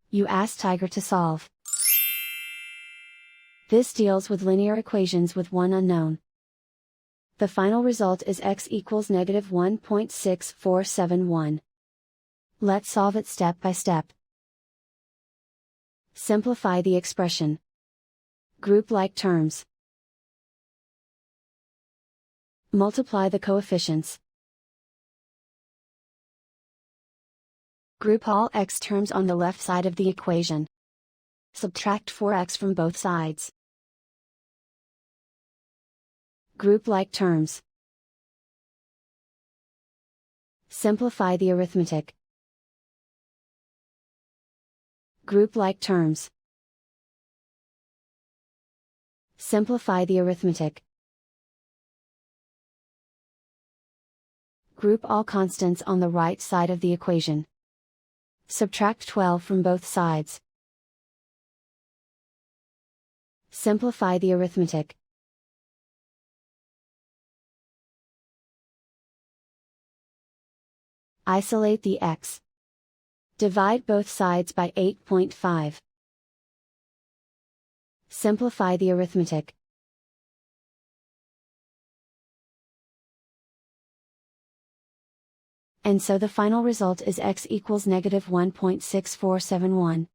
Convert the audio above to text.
You ask Tiger to solve. This deals with linear equations with one unknown. The final result is x equals -1.6471. Let's solve it step by step. Simplify the expression. Group like terms. Multiply the coefficients. Group all x terms on the left side of the equation. Subtract 4x from both sides. Group like terms. Simplify the arithmetic. Group like terms. Simplify the arithmetic. Group all constants on the right side of the equation. Subtract 12 from both sides. Simplify the arithmetic. Isolate the x. Divide both sides by 8.5. Simplify the arithmetic. And so the final result is x equals -1.6471.